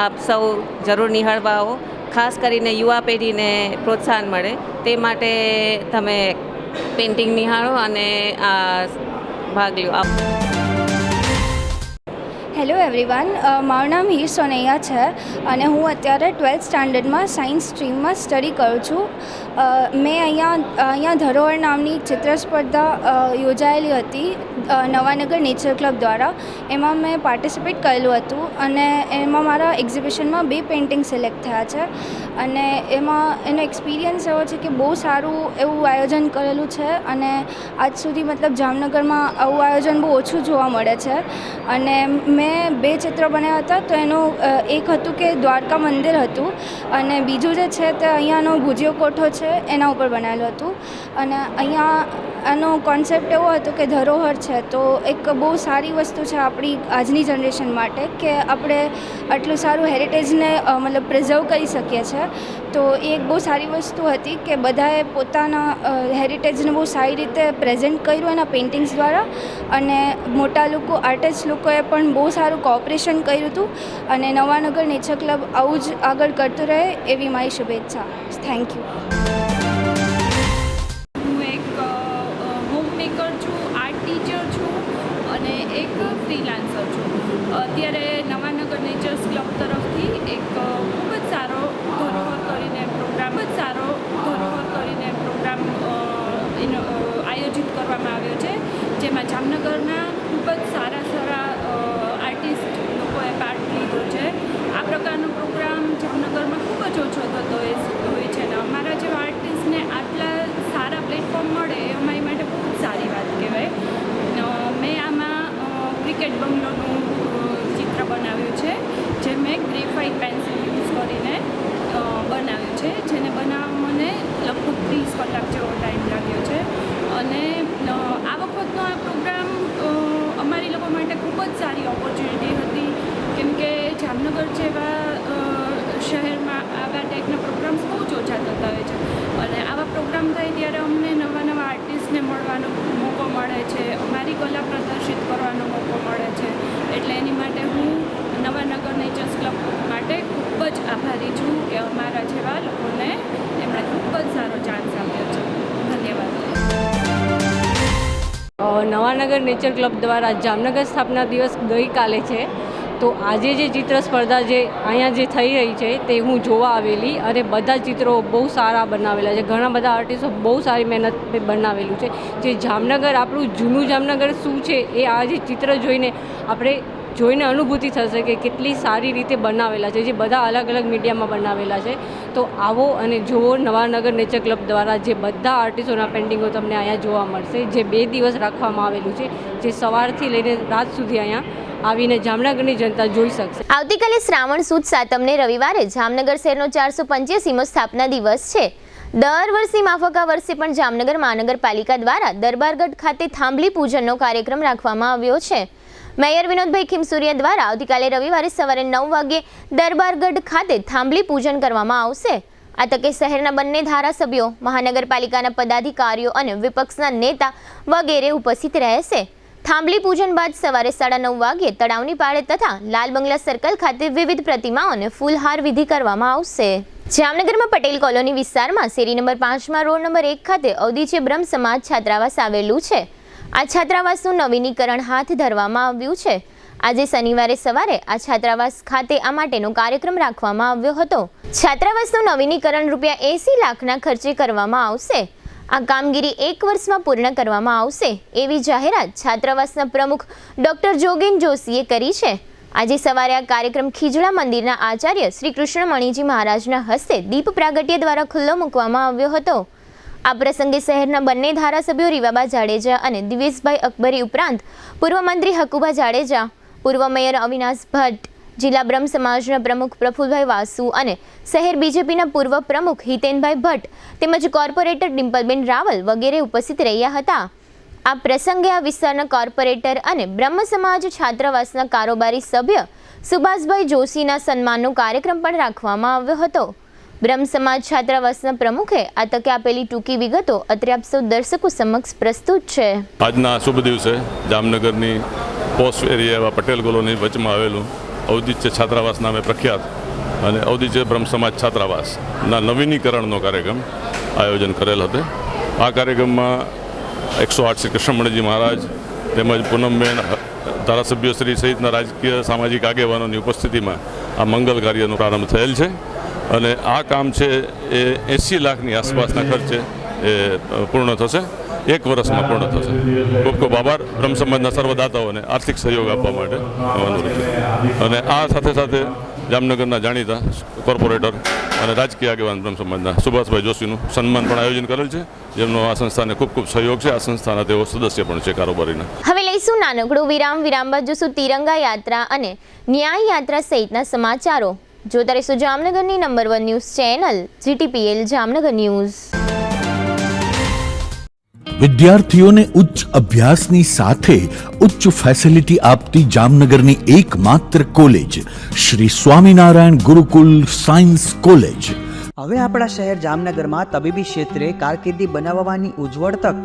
આપ સૌ જરૂર નિહાળવા આવો. ખાસ કરીને યુવા પેઢીને પ્રોત્સાહન મળે તે માટે તમે પેઇન્ટિંગ નિહાળો અને આ ભાગ લો. હેલો એવરીવન, મારું નામ હીર સોનૈયા છે અને હું અત્યારે 12th સ્ટાન્ડર્ડમાં સાયન્સ સ્ટ્રીમમાં સ્ટડી કરું છું. મેં અહીંયા ધરોહર નામની ચિત્ર સ્પર્ધા યોજાયેલી હતી નવાનગર નેચર ક્લબ દ્વારા. એમાં મેં પાર્ટિસિપેટ કરેલું હતું અને એમાં મારા એક્ઝિબિશનમાં 2 પેઇન્ટિંગ સિલેક્ટ થયા છે. અને એમાં એનો એક્સપિરિયન્સ એવો છે કે બહુ સારું એવું આયોજન કરેલું છે અને આજ સુધી મતલબ જામનગરમાં આવું આયોજન બહુ ઓછું જોવા મળે છે. અને મેં 2 ચિત્ર બનાવ્યા હતા. તો એનું એક હતું કે દ્વારકા મંદિર હતું અને બીજું જે છે તે અહીંયાનો ભુજિયો કોઠો છે એના ઉપર બનાવેલું હતું. અને અહીંયા આનો કોન્સેપ્ટ એવો હતો કે ધરોહર છે તો એક બહુ સારી વસ્તુ છે આપણી આજની જનરેશન માટે કે આપણે આટલું સારું હેરિટેજને મતલબ પ્રિઝર્વ કરી શકીએ છીએ. તો એ એક બહુ સારી વસ્તુ હતી કે બધાએ પોતાના હેરિટેજને બહુ સારી રીતે પ્રેઝન્ટ કર્યું એના પેઇન્ટિંગ્સ દ્વારા. અને મોટા લોકો આર્ટિસ્ટ લોકોએ પણ બહુ સારું કોઓપરેશન કર્યું હતું. અને નવાનગર નેચર ક્લબ આવું જ આગળ કરતું રહે એવી મારી શુભેચ્છા. Thank you. ફ્રીલાન્સર છું. અત્યારે નવાનગર નેચર્સ ક્લબ તરફથી એક ખૂબ જ સારો ધરોહર કરીને પ્રોગ્રામ આયોજિત કરવામાં આવ્યો છે, જેમાં જામનગરના ખૂબ જ સારા આર્ટિસ્ટ લોકોએ પાર્ટ લીધો છે. આ પ્રકારનો પ્રોગ્રામ જામનગરમાં ખૂબ જ ઓછો થતો હોય છે ને અમારા જેવા આર્ટિસ્ટને આટલા સારા પ્લેટફોર્મ મળે એ અમારી માટે બહુ જ સારી વાત કહેવાય. મેં આમાં ક્રિકેટ બંગલોનું ચિત્ર બનાવ્યું છે, જે મેં ગ્રેફાઇટ પેન્સિલ યુઝ કરીને બનાવ્યું છે, જેને બનાવવા મને લગભગ 30 કલાક જેવો ટાઈમ લાગ્યો છે. અને આ વખતનો આ પ્રોગ્રામ અમારી લોકો માટે ખૂબ જ સારી ઓપોર્ચ્યુનિટી હતી, કેમ કે જામનગર જેવા શહેરમાં આવા ટાઈપના પ્રોગ્રામ્સ બહુ જ ઓછા થતા હોય છે. અને આવા પ્રોગ્રામ થાય ત્યારે અમને નવા આર્ટિસ્ટને મળવાનો મોકો મળે છે, અમારી કલા પ્રદર્શિત કરવાનો મોકો મળે છે. એટલે એની માટે હું નવાનગર નેચર્સ ક્લબ માટે ખૂબ જ આભારી છું કે અમારા જેવા લોકોને એમણે ખૂબ જ સારો ચાન્સ આપ્યો છે. ધન્યવાદ. નવાનગર નેચર ક્લબ દ્વારા જામનગર સ્થાપના દિવસ ગઈકાલે છે. તો આજે જે ચિત્ર સ્પર્ધા જે અહીંયા જે થઈ રહી છે તે હું જોવા આવેલી અને બધા ચિત્રો બહુ સારા બનાવેલા છે. ઘણા બધા આર્ટિસ્ટો બહુ સારી મહેનત બનાવેલું છે. જે જામનગર આપણું જૂનું જામનગર શું છે એ આ જે ચિત્ર જોઈને અનુભૂતિ થશે કે કેટલી સારી રીતે બનાવેલા છે, જે બધા અલગ અલગ મીડિયામાં બનાવેલા છે. તો આવો અને જુઓ નવાનગર નેચર ક્લબ દ્વારા જે બધા આર્ટિસ્ટોના પેઇન્ટિંગો તમને અહીંયા જોવા મળશે, જે 2 દિવસ રાખવામાં આવેલું છે, જે સવારથી લઈને રાત સુધી અહીંયા આવીને જામનગરની જનતા જોઈ શકશે. આવતીકાલે શ્રાવણ સુદ સાતમને રવિવારે જામનગર શહેરનો 485મો સ્થાપના દિવસ છે. દર વર્ષની માફક આ વર્ષે પણ જામનગર મહાનગરપાલિકા દ્વારા દરબારગઢ ખાતે થાંભલી પૂજનનો કાર્યક્રમ રાખવામાં આવ્યો છે. મેયર વિનોદભાઈ ખીમસુરિયા દ્વારા આવતીકાલે રવિવારે સવારે 9 વાગ્યે દરબારગઢ ખાતે થાંભલી પૂજન કરવામાં આવશે. આ તકે શહેરના બંને ધારાસભ્યો, મહાનગરપાલિકાના પદાધિકારીઓ અને વિપક્ષના નેતા વગેરે ઉપસ્થિત રહેશે. થાંભલી પૂજન બાદ સવારે 9:30 વાગ્યે તળાવની પાળે તથા લાલ બંગલા સર્કલ ખાતે વિવિધ પ્રતિમાઓને ફૂલહાર વિધિ કરવામાં આવશે. જામનગરમાં પટેલ કોલોની વિસ્તારમાં શેરી નંબર 5માં રોડ નંબર 1 ખાતે અવધીચે બ્રહ્મ સમાજ છાત્રાવાસ આવેલું છે. આ છાત્રાવાસનું નવીનીકરણ હાથ ધરવામાં આવ્યું છે. આજે શનિવારે સવારે આ છાત્રાવાસ ખાતે આ માટેનો કાર્યક્રમ રાખવામાં આવ્યો હતો. છાત્રાવાસનું નવીનીકરણ ₹80 લાખના ખર્ચે કરવામાં આવશે. આ કામગીરી 1 વર્ષમાં પૂર્ણ કરવામાં આવશે એવી જાહેરાત છાત્રાવાસના પ્રમુખ ડોક્ટર જોગેન જોશીએ કરી છે. આજે સવારે આ કાર્યક્રમ ખીજડા મંદિરના આચાર્ય શ્રી કૃષ્ણમણીજી મહારાજના હસ્તે દીપ પ્રાગટ્ય દ્વારા ખુલ્લો મૂકવામાં આવ્યો હતો. આ પ્રસંગે શહેરના બંને ધારાસભ્યો રીવાબા જાડેજા અને દિવેશભાઈ અકબરી ઉપરાંત પૂર્વ મંત્રી હકુબા જાડેજા, પૂર્વ મેયર અવિનાશ ભટ્ટ, જિલ્લા બ્રહ્મ સમાજના પ્રમુખ પ્રફુલભાઈ વાસુ અને શહેર બીજેપીના પૂર્વ પ્રમુખ હિતેનભાઈ ભટ્ટ તેમજ કોર્પોરેટર ડિમ્પલબેન રાવલ વગેરે ઉપસ્થિત રહ્યા હતા. આ પ્રસંગે આ વિસ્તારના કોર્પોરેટર અને બ્રહ્મ સમાજ છાત્રાવાસના કારોબારી સભ્ય સુભાષભાઈ જોશીના સન્માનનો કાર્યક્રમ પણ રાખવામાં આવ્યો હતો. બ્રહ્મ સમાજ છાત્રાવાસના પ્રમુખે આ તકે આપેલી ટૂંકી વિગતો અત્રે આપ સૌ દર્શકો સમક્ષ પ્રસ્તુત છે. આજના શુભ દિવસે જામનગરની પોસ્ટ એરિયા એવા પટેલ કોલોની વચમાં આવેલું અવધીચે છાત્રાવાસ નામે પ્રખ્યાત અને અવધીચે બ્રહ્મ સમાજ છાત્રાવાસના નવીનીકરણનો કાર્યક્રમ આયોજન કરેલ હતો. આ કાર્યક્રમમાં 108 શ્રી કૃષ્ણમણીજી મહારાજ તેમજ પૂનમબેન ધારાસભ્યશ્રી સહિતના રાજકીય સામાજિક આગેવાનોની ઉપસ્થિતિમાં આ મંગલ કાર્યનો પ્રારંભ થયેલ છે. અને આ કામ છે એ 80 લાખની આસપાસના ખર્ચે એ પૂર્ણ થશે. 1 વર્ષમાં પૂર્ણ થશે. ખૂબ ખૂબ આભાર બ્રહ્મ સમાજના સર્વદાતાઓને આર્થિક સહયોગ આપવા માટે અનુરોધ. અને આ સાથે સાથે જામનગરના જાણીતા કોર્પોરેટર અને રાજકીય આગેવાન બ્રહ્મ સમાજના સુભાષભાઈ જોશીનું સન્માન પણ આયોજન કરેલ છે, જેમનો આ સંસ્થાને ખૂબ ખૂબ સહયોગ છે. આ સંસ્થાના તેઓ સદસ્ય પણ છે કારોબારીના. હવે લઈશું નાનકડું વિરામ બાદ જોશું તિરંગા યાત્રા અને ન્યાય યાત્રા સહિતના સમાચારો. જોતા રહેશો જામનગરની number 1 news channel GTPL Jamnagar news. વિદ્યાર્થીઓને ઉચ્ચ અભ્યાસની સાથે ઉચ્ચ ફેસિલિટી આપતી જામનગરની એકમાત્ર college Shri Swaminarayan Gurukul science college. હવે આપણા શહેર જામનગરમાં તબીબી ક્ષેત્રે કારકિર્દી બનાવવાની ઉજ્જવળ તક.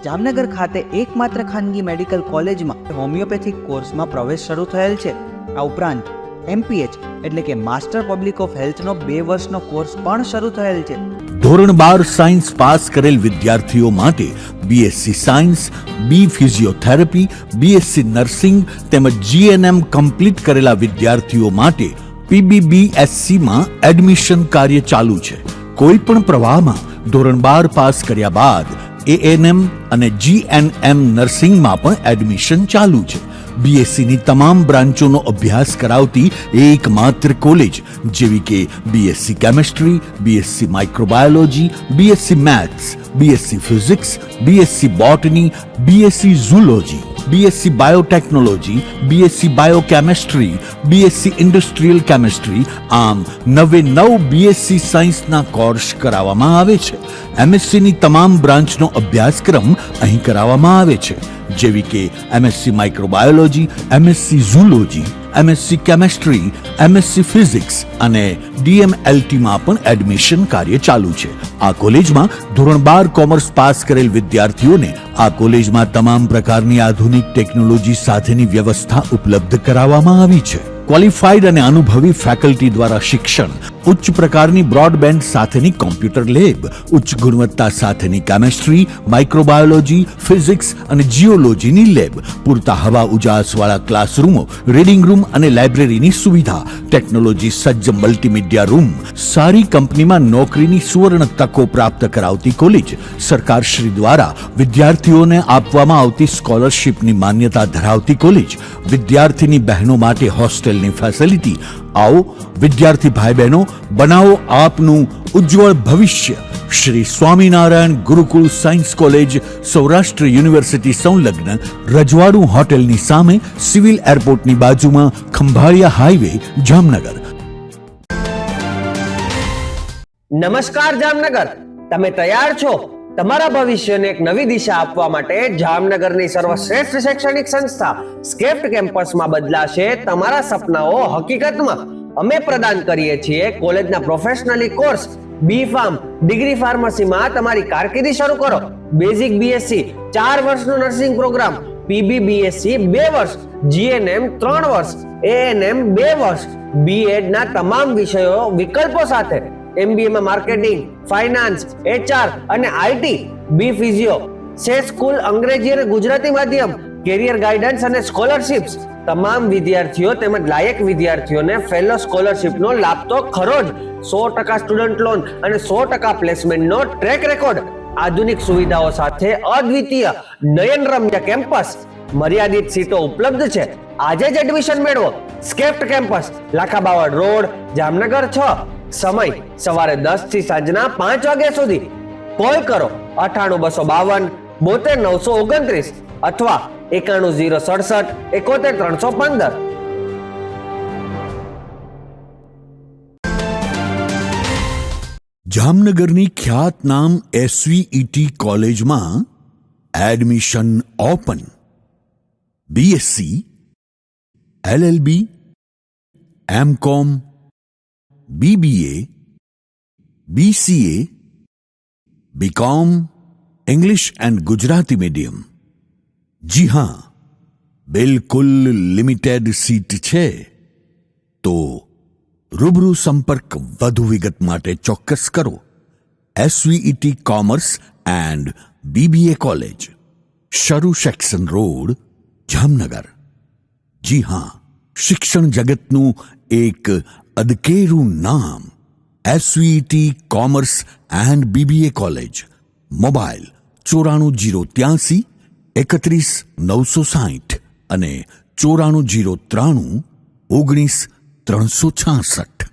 જામનગર ખાતે એકમાત્ર ખાનગી મેડિકલ કોલેજમાં હોમિયોપેથિક કોર્સમાં પ્રવેશ શરૂ થયેલ છે. આ ઉપરાંત MPH એટલે કે માસ્ટર પબ્લિક ઓફ હેલ્થનો 2 વર્ષનો કોર્સ પણ શરૂ થયેલ છે. ધોરણ 12 સાયન્સ પાસ કરેલ વિદ્યાર્થીઓ માટે BSc science, B physiotherapy, BSc nursing તેમજ GNM કમ્પ્લીટ કરેલા વિદ્યાર્થીઓ માટે PBBSc માં એડમિશન કાર્ય ચાલુ છે. કોઈ પણ પ્રવાહમાં ધોરણ 12 પાસ કર્યા બાદ ANM અને GNM નર્સિંગમાં પણ એડમિશન ચાલુ છે. BSc ની તમામ બ્રાન્ચોનો અભ્યાસ કરાવતી એકમાત્ર કોલેજ જેવી કે BSc chemistry, BSc microbiology, BSc maths, BSc physics, BSc બોટની, BSc zoology, BSc biotechnology, BSc બાયોકેમેસ્ટ્રી, BSc industrial chemistry, આમ 9 BSc સાયન્સના કોર્સ કરાવવામાં આવે છે. MSc ની તમામ બ્રાન્ચનો અભ્યાસક્રમ અહીં કરાવવામાં આવે છે, જેવી કે MSc microbiology, MSc zoology, MSc chemistry, MSc physics અને DMLT માં પણ એડમિશન કાર્ય ચાલુ છે. આ કોલેજમાં ધોરણ 12 કોમર્સ પાસ કરેલ વિદ્યાર્થીઓને આ કોલેજમાં તમામ પ્રકારની આધુનિક ટેકનોલોજી સાથેની વ્યવસ્થા ઉપલબ્ધ કરાવવામાં આવી છે. ક્વોલિફાઈડ અને અનુભવી ફેકલ્ટી દ્વારા શિક્ષણ, ઉચ્ચ પ્રકારની બ્રોડબેન્ડ સાથેની કોમ્પ્યુટર લેબ, ઉચ્ચ ગુણવત્તા સાથેની કેમેસ્ટ્રી, માઇક્રોબાયોલોજી, ફિઝિક્સ અને જીઓલોજીની લેબ, પૂરતા હવા ઉજાસવાળા ક્લાસરૂમો, રીડિંગ રૂમ અને લાઇબ્રેરીની સુવિધા, ટેકનોલોજી સજ્જ મલ્ટીમીડિયા રૂમ, સારી કંપનીમાં નોકરીની સુવર્ણ તકો પ્રાપ્ત કરાવતી કોલેજ, સરકારશ્રી દ્વારા વિદ્યાર્થીઓને આપવામાં આવતી સ્કોલરશિપની માન્યતા ધરાવતી કોલેજ, વિદ્યાર્થીની બહેનો માટે હોસ્ટેલની ફેસિલિટી. આવો વિદ્યાર્થી ભાઈ બહેનો, બનાવો આપનું ઉજ્જવળ ભવિષ્ય. Shri Swaminarayan Gurukul science college, Saurashtra university સંલગ્ન, રજવાડું હોટેલની સામે, સિવિલ એરપોર્ટની બાજુમાં, ખંભાળિયા હાઈવે, જામનગર. નમસ્કાર જામનગર, તમે તૈયાર છો તમારા ભવિષ્યને એક નવી દિશા આપવા માટે? જામનગરની સર્વશ્રેષ્ઠ શૈક્ષણિક સંસ્થા સ્કેફ્ટ કેમ્પસમાં બદલાશે તમારા સપનાઓ હકીકતમાં. અમે પ્રદાન કરીએ છીએ કોલેજના પ્રોફેશનલી કોર્સ. B.Pharm ડિગ્રી ફાર્મસીમાં તમારી કારકિર્દી શરૂ કરો. બેઝિક BSc 4 વર્ષનો નર્સિંગ પ્રોગ્રામ, PBBSc 2 વર્ષ, GNM 3 વર્ષ, ANM 2 વર્ષ, B.Ed ના તમામ વિષયો વિકલ્પો સાથે, MBA માં માર્કેટિંગ, ફાઇનાન્સ, HR અને IT, B ફિઝિયો, સે સ્કૂલ અંગ્રેજી અને ગુજરાતી માધ્યમ, કેરિયર ગાઈડન્સ અને સ્કોલરશિપ્સ. તમામ વિદ્યાર્થીઓ તેમજ લાયક વિદ્યાર્થીઓને ફેલો સ્કોલરશિપનો લાભ તો ખરો જ. 100% સ્ટુડન્ટ લોન અને 100% પ્લેસમેન્ટનો ટ્રેક રેકોર્ડ. આધુનિક સુવિધાઓ સાથે અદ્વિતીય નયનરમ્ય કેમ્પસ. મર્યાદિત સીટો ઉપલબ્ધ છે. આજે જ એડમિશન મેળવો. સ્કેફ્ટ કેમ્પસ, લાખાબાવડ રોડ, જામનગર 6. સમય સવારે 10 થી સાંજના 5 વાગ્યા સુધી. કોલ કરો 98 252 72 929 અથવા 91 067 71 315. જામનગરની ખ્યાતનામ SVET કોલેજમાં admission open. BSc, LLB, M.Com, BBA, BCA, BCom, English and Gujarati medium. जी हाँ, बिल्कुल लिमिटेड सीट છે. તો રૂબરૂ સંપર્ક વધુ વિગત માટે ચોક્કસ કરો. SVET commerce and BBA college, શરૂ સેક્શન રોડ, જામનગર. જી હા, શિક્ષણ જગતનું એક અદકેરું નામ SVET commerce and BBA college. Mobile 94 083 31 960 અને 94 093 19 366.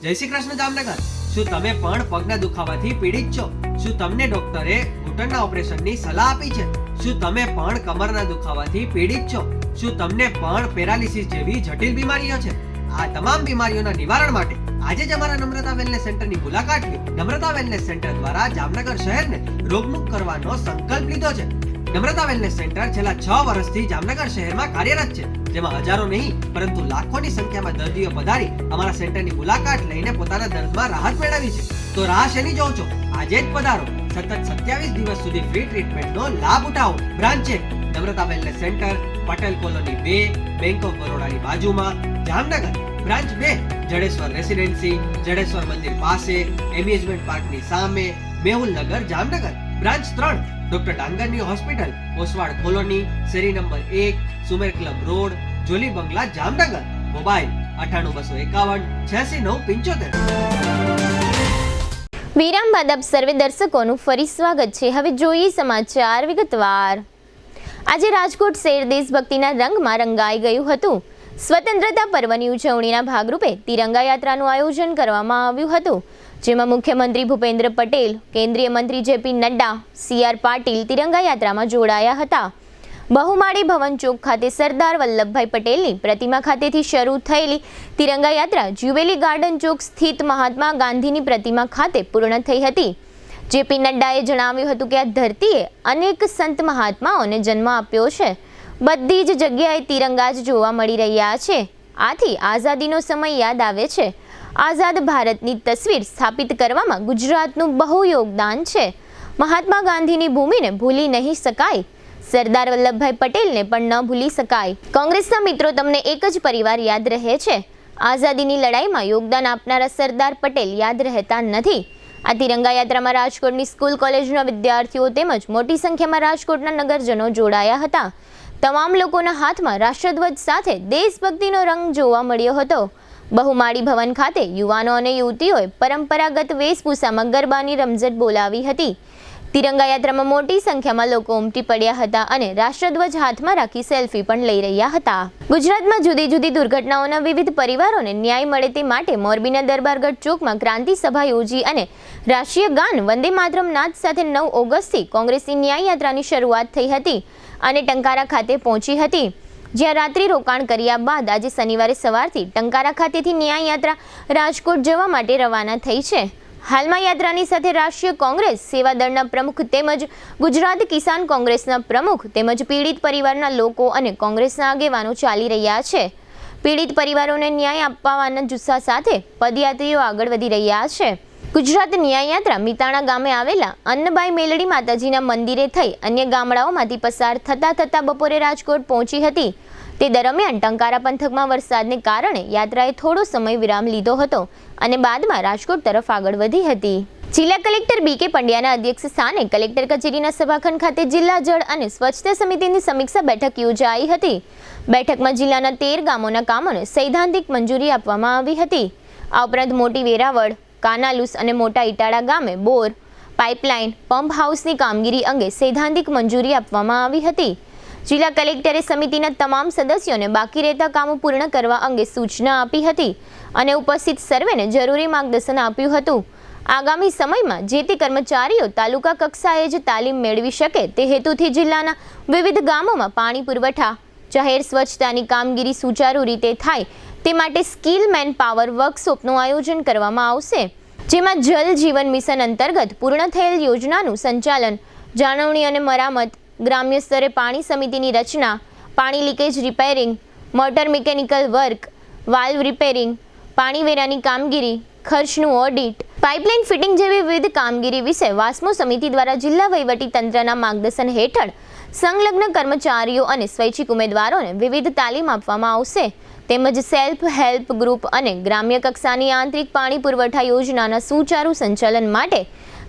જય શ્રી કૃષ્ણ જામનગર. શું તમે પણ પગના દુખાવાથી પીડિત છો? શું તમને ડોક્ટરે ઘૂંટણના ઓપરેશનની સલાહ આપી છે? શું તમે પણ કમરના દુખાવાથી પીડિત છો? શું તમને પણ પેરાલિસિસ જેવી જટિલ બીમારીઓ છે? આ તમામ બીમારીઓના નિવારણ માટે આજે જ અમારા નમ્રતા વેલનેસ સેન્ટરની મુલાકાત લો. નમ્રતા વેલનેસ સેન્ટર દ્વારા જામનગર શહેરને રોગમુક્ત કરવાનો સંકલ્પ લીધો છે. નમ્રતા વેલનેસ સેન્ટર છેલ્લા 6 વર્ષથી જામનગર શહેરમાં કાર્યરત છે, જેમાં હજારો નહીં પરંતુ લાખોની સંખ્યામાં દર્દીઓ પધારી અમારા સેન્ટરની મુલાકાત લઈને પોતાના દર્દમાં રાહત મેળવી છે. તો રાહ શેની જોવો છો? આજે જ પધારો. સતત 27 દિવસ સુધી ફ્રી ટ્રીટમેન્ટનો લાભ ઉઠાવો. બ્રાન્ચ છે Namrata wellness centre, Patel colony 2, bank of બરોડાની બાજુમાં, જામનગર. બ્રાન્ચ 2 જડેશ્વર રેસિડેન્સી, જડેશ્વર મંદિર પાસે, એમ્યુઝમેન્ટ પાર્કની સામે, મેહુલનગર, જામનગર. બ્રાન્ચ 3 ડોક્ટર ડાંગરની હોસ્પિટલ, ઓસવાડ કોલોની, શેરી number 1, Sumer club road, jolly બંગલા, જામનગર. મોબાઈલ 9826569675. વિરામ બાદ આપ સર્વે દર્શકોનું ફરી સ્વાગત છે. હવે જોઈએ સમાચાર વિગતવાર. આજે રાજકોટ શહેર દેશભક્તિના રંગમાં રંગાઈ ગયું હતું. સ્વતંત્રતા પર્વની ઉજવણીના ભાગરૂપે તિરંગા યાત્રાનું આયોજન કરવામાં આવ્યું હતું, જેમાં મુખ્યમંત્રી ભૂપેન્દ્ર પટેલ, કેન્દ્રીય મંત્રી જેપી નડ્ડા, CR પાટીલ તિરંગા યાત્રામાં જોડાયા હતા. બહુમાળી ભવન ચોક ખાતે સરદાર વલ્લભભાઈ પટેલની પ્રતિમા ખાતેથી શરૂ થયેલી તિરંગા યાત્રા જ્યુબિલી ગાર્ડન ચોક સ્થિત મહાત્મા ગાંધીની પ્રતિમા ખાતે પૂર્ણ થઈ હતી. જેપી નડ્ડાએ જણાવ્યું હતું કે આ ધરતીએ અનેક સંત મહાત્માઓને જન્મ આપ્યો છે. બધી જ જગ્યાએ તિરંગા જ જોવા મળી રહ્યા છે. આથી આઝાદીનો સમય યાદ આવે છે. આઝાદ ભારતની તસવીર સ્થાપિત કરવામાં ગુજરાતનું બહુ યોગદાન છે. મહાત્મા ગાંધીની ભૂમિને ભૂલી નહીં શકાય. સરદાર વલ્લભભાઈ પટેલને પણ ન ભૂલી શકાય. કોંગ્રેસના મિત્રો તમને એક જ પરિવાર યાદ રહે છે. આઝાદીની લડાઈમાં યોગદાન આપનારા સરદાર પટેલ યાદ રહેતા નથી. આ તિરંગા યાત્રામાં રાજકોટની સ્કૂલ કોલેજના વિદ્યાર્થીઓ તેમજ મોટી સંખ્યામાં રાજકોટના નગરજનો જોડાયા હતા. તમામ લોકોના હાથમાં રાષ્ટ્રધ્વજ સાથે દેશભક્તિનો રંગ જોવા મળ્યો હતો. બહુમાળી ભવન ખાતે યુવાનો અને યુવતીઓએ પરંપરાગત વેશભૂષામાં ગરબાની રમઝટ બોલાવી હતી. તિરંગા યાત્રામાં મોટી સંખ્યામાં લોકો ઉમટી પડ્યા હતા અને રાષ્ટ્રધ્વજ હાથમાં રાખી સેલ્ફી પણ લઈ રહ્યા હતા. ગુજરાતમાં જુદી જુદી દુર્ઘટનાઓના વિવિધ પરિવારોને ન્યાય મળે તે માટે મોરબીના દરબારગઢ ચોકમાં ક્રાંતિ સભા યોજી અને રાષ્ટ્રીય ગાન વંદે માતરમ નાદ સાથે 9 ઓગસ્ટથી કોંગ્રેસની ન્યાય યાત્રાની શરૂઆત થઈ હતી અને ટંકારા ખાતે પહોંચી હતી, જ્યાં રાત્રિ રોકાણ કર્યા બાદ આજે શનિવારે સવારથી ટંકારા ખાતેથી ન્યાય યાત્રા રાજકોટ જવા માટે રવાના થઈ છે. હાલમાં યાત્રાની સાથે રાષ્ટ્રીય કોંગ્રેસ સેવાદળના પ્રમુખ તેમજ ગુજરાત કિસાન કોંગ્રેસના પ્રમુખ તેમજ પીડિત પરિવારના લોકો અને કોંગ્રેસના આગેવાનો ચાલી રહ્યા છે. પીડિત પરિવારોને ન્યાય અપાવવાના જુસ્સા સાથે પદયાત્રીઓ આગળ વધી રહ્યા છે. ગુજરાત ન્યાય યાત્રા મિતાણા ગામે આવેલા અન્નબાઈ મેલડી માતાજીના મંદિરે થઈ અન્ય ગામડાઓમાંથી પસાર થતા બપોરે રાજકોટ પહોંચી હતી. તે દરમિયાન ટંકારા પંથકમાં વરસાદને કારણે યાત્રાએ થોડો સમય વિરામ લીધો હતો અને બાદમાં રાજકોટ તરફ આગળ વધી હતી. જિલ્લા કલેક્ટર BK પંડ્યાના અધ્યક્ષ સ્થાને કલેક્ટર કચેરીના સભાખંડ ખાતે જિલ્લા જળ અને સ્વચ્છતા સમિતિની સમીક્ષા બેઠક યોજાઈ હતી. બેઠકમાં જિલ્લાના 13 ગામોના કામોને સૈદ્ધાંતિક મંજૂરી આપવામાં આવી હતી. આ ઉપરાંત મોટી વેરાવળ, કાનાલુસ અને મોટા ઇટાળા ગામે બોર, પાઇપલાઇન, પંપ હાઉસની કામગીરી અંગે સૈદ્ધાંતિક મંજૂરી આપવામાં આવી હતી. જિલ્લા કલેક્ટરે સમિતિના તમામ સદસ્યોને બાકી રહેતા કામો પૂર્ણ કરવા અંગે સૂચના આપી હતી અને ઉપસ્થિત સર્વેને જરૂરી માર્ગદર્શન આપ્યું હતું. આગામી સમયમાં જે તે કર્મચારીઓ તાલુકા કક્ષાએ જ તાલીમ મેળવી શકે તે હેતુથી જિલ્લાના વિવિધ ગામોમાં પાણી પુરવઠા, જાહેર સ્વચ્છતાની કામગીરી સુચારુ રીતે થાય તે માટે સ્કિલ મેન પાવર વર્કશોપનું આયોજન કરવામાં આવશે, જેમાં જલ જીવન મિશન અંતર્ગત પૂર્ણ થયેલ યોજનાનું સંચાલન, જાળવણી અને મરામત, ગ્રામ્ય સ્તરે પાણી સમિતિની રચના, પાણી leakage repairing, motor mechanical work, valve repairing, પાણી વેરાની કામગીરી, ખર્ચનું ઓડિટ, પાઇપલાઇન ફિટિંગ જેવી વિવિધ કામગીરી વિશે વાસ્મો સમિતિ દ્વારા જિલ્લા વહીવટી તંત્રના માર્ગદર્શન હેઠળ સંલગ્ન કર્મચારીઓ અને સ્વૈચ્છિક ઉમેદવારોને વિવિધ તાલીમ આપવામાં આવશે તેમજ સેલ્ફ હેલ્પ ગ્રુપ અને ગ્રામ્ય કક્ષાની આંતરિક પાણી પુરવઠા યોજનાના સુચારુ સંચાલન માટે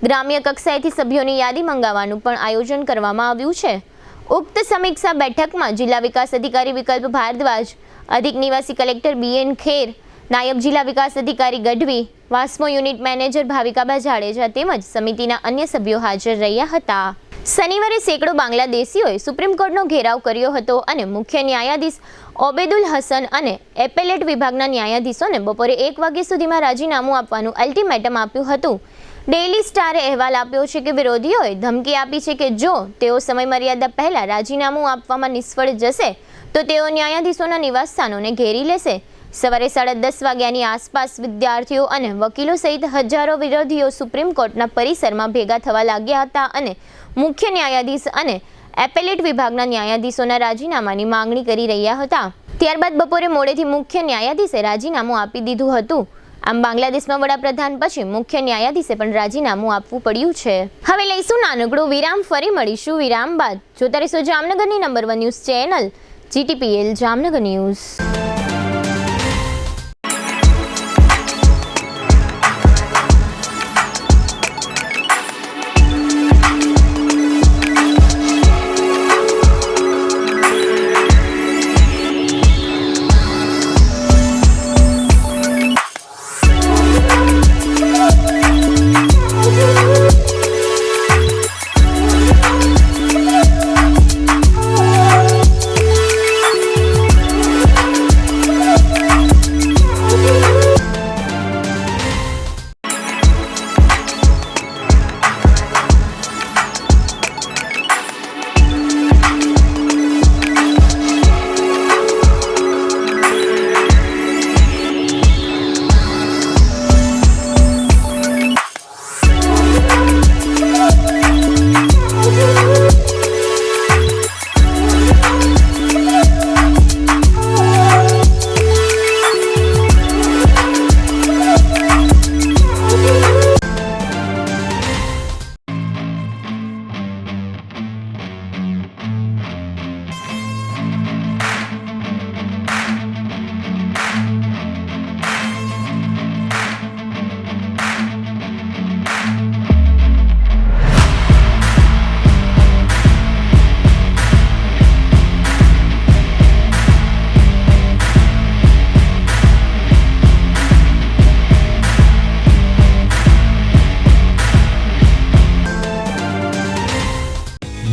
ગ્રામ્ય કક્ષાએથી સભ્યોની યાદી મંગાવવાનું પણ આયોજન કરવામાં આવ્યું છે. ઉક્ત સમીક્ષા બેઠકમાં જિલ્લા વિકાસ અધિકારી વિકલ્પ ભારદ્વાજ, અધિક નિવાસી કલેક્ટર BN ખેર, નાયબ જિલ્લા વિકાસ અધિકારી ગઢવી, વાસ્મો યુનિટ મેનેજર ભાવિકાબા જાડેજા તેમજ સમિતિના અન્ય સભ્યો હાજર રહ્યા હતા. શનિવારે સેંકડો બાંગ્લાદેશીઓએ સુપ્રીમ કોર્ટનો ઘેરાવ કર્યો હતો અને મુખ્ય ન્યાયાધીશ ઓબેદુલ હસન અને એપેલેટ વિભાગના ન્યાયાધીશોને બપોરે 1 વાગ્યા સુધીમાં રાજીનામું આપવાનું અલ્ટિમેટમ આપ્યું હતું. ડેઇલી સ્ટારે અહેવાલ આપ્યો છે કે વિરોધીઓએ ધમકી આપી છે કે જો તેઓ સમયમર્યાદા પહેલા રાજીનામું આપવામાં નિષ્ફળ જશે તો તેઓ ન્યાયાધીશોના નિવાસસ્થાનોને ઘેરી લેશે. સવારે 10:30 વાગ્યાની આસપાસ વિદ્યાર્થીઓ અને વકીલો સહિત હજારો વિરોધીઓ સુપ્રીમ કોર્ટના પરિસરમાં ભેગા થવા લાગ્યા હતા અને મુખ્ય ન્યાયાધીશ અને એપેલેટ વિભાગના ન્યાયાધીશોના રાજીનામાની માંગણી કરી રહ્યા હતા. ત્યારબાદ બપોરે મોડેથી મુખ્ય ન્યાયાધીશે રાજીનામું આપી દીધું હતું. આમ બાંગ્લાદેશમાં વડાપ્રધાન પછી મુખ્ય ન્યાયાધીશે પણ રાજીનામું આપવું પડ્યું છે. હવે લઈશું નાનકડો વિરામ, ફરી મળીશું વિરામ બાદ. જોતા રહેશો જામનગરની number 1 news channel GTPL Jamnagar news.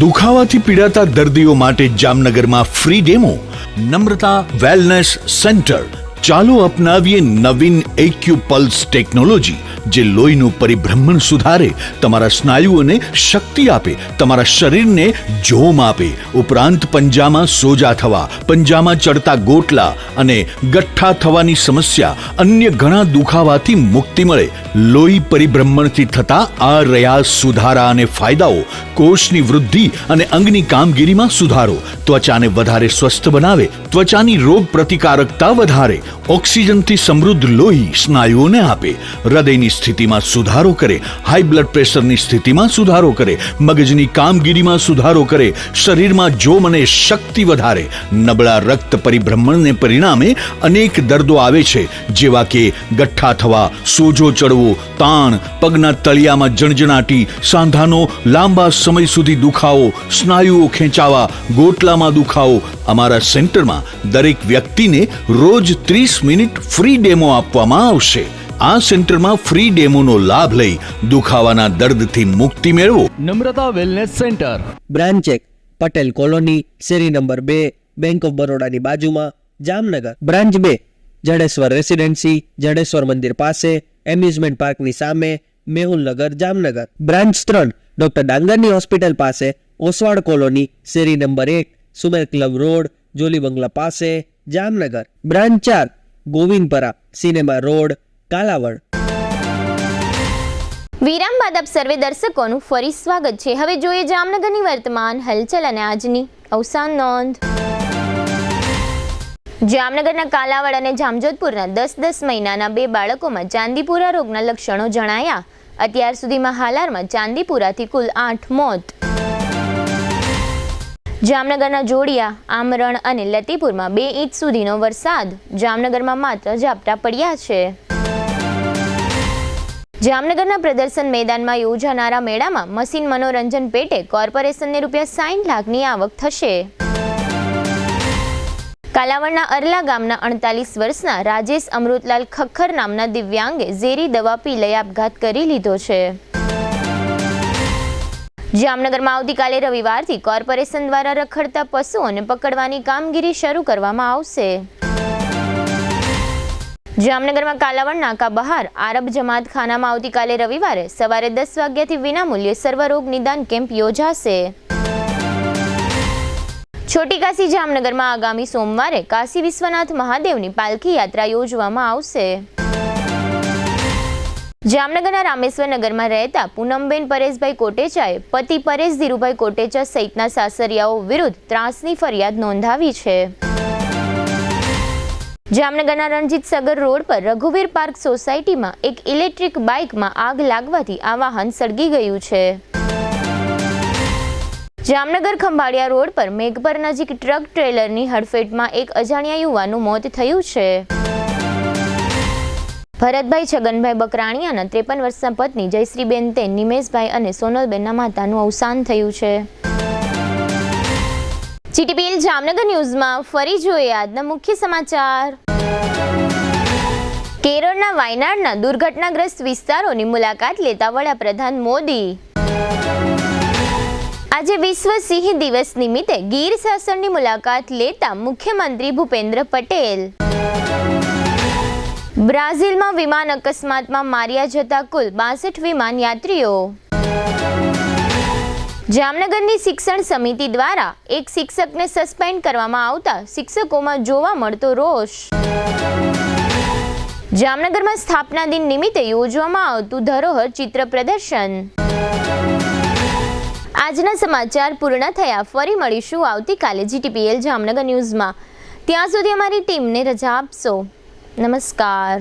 દુખાવાથી પીડાતા દર્દીઓ માટે જામનગરમાં free demo. Namrata wellness centre. ચાલો અપનાવીએ નવીન એક્યુપલ્સ ટેકનોલોજી જે લોહીનું પરિભ્રમણ સુધારે, તમારા સ્નાયુઓને શક્તિ આપે, તમારા શરીરને જોમ આપે. ઉપરાંત પંજામાં સોજા થવા, પંજામાં ચડતા ગોટલા અને ગઠ્ઠા થવાની સમસ્યા, અન્ય ઘણા દુખાવાથી મુક્તિ મળે. લોહી પરિભ્રમણથી થતા આ રહ્યા સુધારા અને ફાયદાઓ. કોષની વૃદ્ધિ અને અંગની કામગીરીમાં સુધારો, ત્વચાને વધારે સ્વસ્થ બનાવે, ત્વચાની રોગ પ્રતિકારકતા વધારે, ઓક્સિજનથી સમૃદ્ધ લોહી સ્નાયુઓને આપે, હૃદયની સ્થિતિમાં સુધારો કરે, હાઈ બ્લડ પ્રેશરની સ્થિતિમાં સુધારો કરે, મગજની કામગીરીમાં સુધારો કરે, શરીરમાં જોમ અને શક્તિ વધારે. નબળા રક્ત પરિભ્રમણને પરિણામે અનેક દર્દો આવે છે જેવા કે ગઠ્ઠા થવા, સોજો ચડવો, તાણ, પગના તળિયામાં જણજણાટી, સાંધાનો લાંબા સમય સુધી દુખાવો, સ્નાયુઓ ખેંચાવા, ગોટલામાં દુખાવો. અમારા સેન્ટરમાં દરેક વ્યક્તિને રોજ 30 મિનિટ ફ્રી ડેમો આપવામાં આવશે. આ સેન્ટરમાં ફ્રી ડેમોનો લાભ લઈ દુખાવાના દર્દથી મુક્તિ મેળવો. Namrata wellness centre, branch 1 Patel colony, શેરી નંબર 2, બેંક ઓફ બરોડાની બાજુમાં, જામનગર. બ્રાન્ચ 2 જડેશ્વર રેસિડેન્સી, જડેશ્વર મંદિર પાસે, એમ્યુઝમેન્ટ પાર્કની સામે, મેહુલનગર, જામનગર. બ્રાન્ચ 3 ડોક્ટર ડાંગરની હોસ્પિટલ પાસે, ઓસવાડ કોલોની, શેરી number 1, Sumer club road, jolly બંગલા પાસે, Jamnagar. Branch 4 Govindpara, cinema road, Kalavad. વિરામ બાદ આપ સર્વે દર્શકોનું ફરી સ્વાગત છે. હવે જોઈએ જામનગરની વર્તમાન હલચલ અને આજની અવસાન નોંધ. જામનગરના કાલાવડ અને જામજોધપુરના 10-10 મહિનાના 2 બાળકોમાં ચાંદીપુરા રોગના લક્ષણો જણાયા. અત્યાર સુધીમાં હાલારમાં ચાંદીપુરાથી કુલ 8 મોત. જામનગરના જોડિયા, આમરણ અને લતીપુરમાં 2 ઇંચ સુધીનો વરસાદ. જામનગરમાં માત્ર ઝાપટા પડ્યા છે. જામનગરના પ્રદર્શન મેદાનમાં યોજાનારા મેળામાં મશીન મનોરંજન પેટે કોર્પોરેશનને ₹60 લાખની આવક થશે. કાલાવડના અરલા ગામના 48 વર્ષના રાજેશ અમૃતલાલ ખખ્ખર નામના દિવ્યાંગે ઝેરી દવા પી લઈ આપઘાત કરી લીધો છે. જામનગરમાં આવતીકાલે રવિવારથી કોર્પોરેશન દ્વારા રખડતા પશુઓને પકડવાની કામગીરી શરૂ કરવામાં આવશે. જામનગરમાં કાલાવડ નાકા બહાર આરબ જમાત ખાનામાં આવતીકાલે રવિવારે સવારે 10 વાગ્યાથી વિનામૂલ્યે સર્વરોગ નિદાન કેમ્પ યોજાશે. છોટી કાશી જામનગરમાં આગામી સોમવારે કાશી વિશ્વનાથ મહાદેવની પાલખી યાત્રા યોજવામાં આવશે. જામનગરના રામેશ્વર નગરમાં રહેતા પૂનમબેન પરેશભાઈ કોટેચાએ પતિ પરેશ ધીરુભાઈ કોટેચા સહિતના સાસરિયાઓ વિરુદ્ધ ત્રાસની ફરિયાદ નોંધાવી છે. જામનગરના રણજીત સગર રોડ પર રઘુવીર પાર્ક સોસાયટીમાં એક ઇલેક્ટ્રિક બાઇકમાં આગ લાગવાથી આ વાહન સળગી ગયું છે. જામનગર ખંભાળિયા રોડ પર મેઘપર નજીક ટ્રક ટ્રેલરની હડફેટમાં એક અજાણ્યા યુવાનનું મોત થયું છે. ભરતભાઈ છગનભાઈ બકરાણીયાના 53 વર્ષના પત્ની જયશ્રીબેન તે નિમેશભાઈ અને સોનલબેનના માતાનું અવસાન થયું છે. GTPL જામનગર ન્યૂઝમાં ફરી જોઈએ આજના મુખ્ય સમાચાર. કેરળના વાયનાડના દુર્ઘટનાગ્રસ્ત વિસ્તારોની મુલાકાત લેતા વડાપ્રધાન મોદી. આજે વિશ્વ સિંહ દિવસ નિમિત્તે ગીર શાસનની મુલાકાત લેતા મુખ્યમંત્રી ભૂપેન્દ્ર પટેલ. બ્રાઝિલમાં વિમાન અકસ્માતમાં માર્યા જતા કુલ 62 વિમાન યાત્રીઓ. જામનગરની શિક્ષણ સમિતિ દ્વારા એક શિક્ષકને સસ્પેન્ડ કરવામાં આવતા શિક્ષકોમાં જોવા મળતો રોષ. જામનગરમાં સ્થાપના દિન નિમિત્તે યોજવામાં આવતું ધરોહર ચિત્ર પ્રદર્શન. આજના સમાચાર પૂર્ણ થયા. ફરી મળીશું આવતીકાલે GTPL જામનગર ન્યૂઝમાં. ત્યાં સુધી અમારી ટીમને રજા આપશો. નમસ્કાર.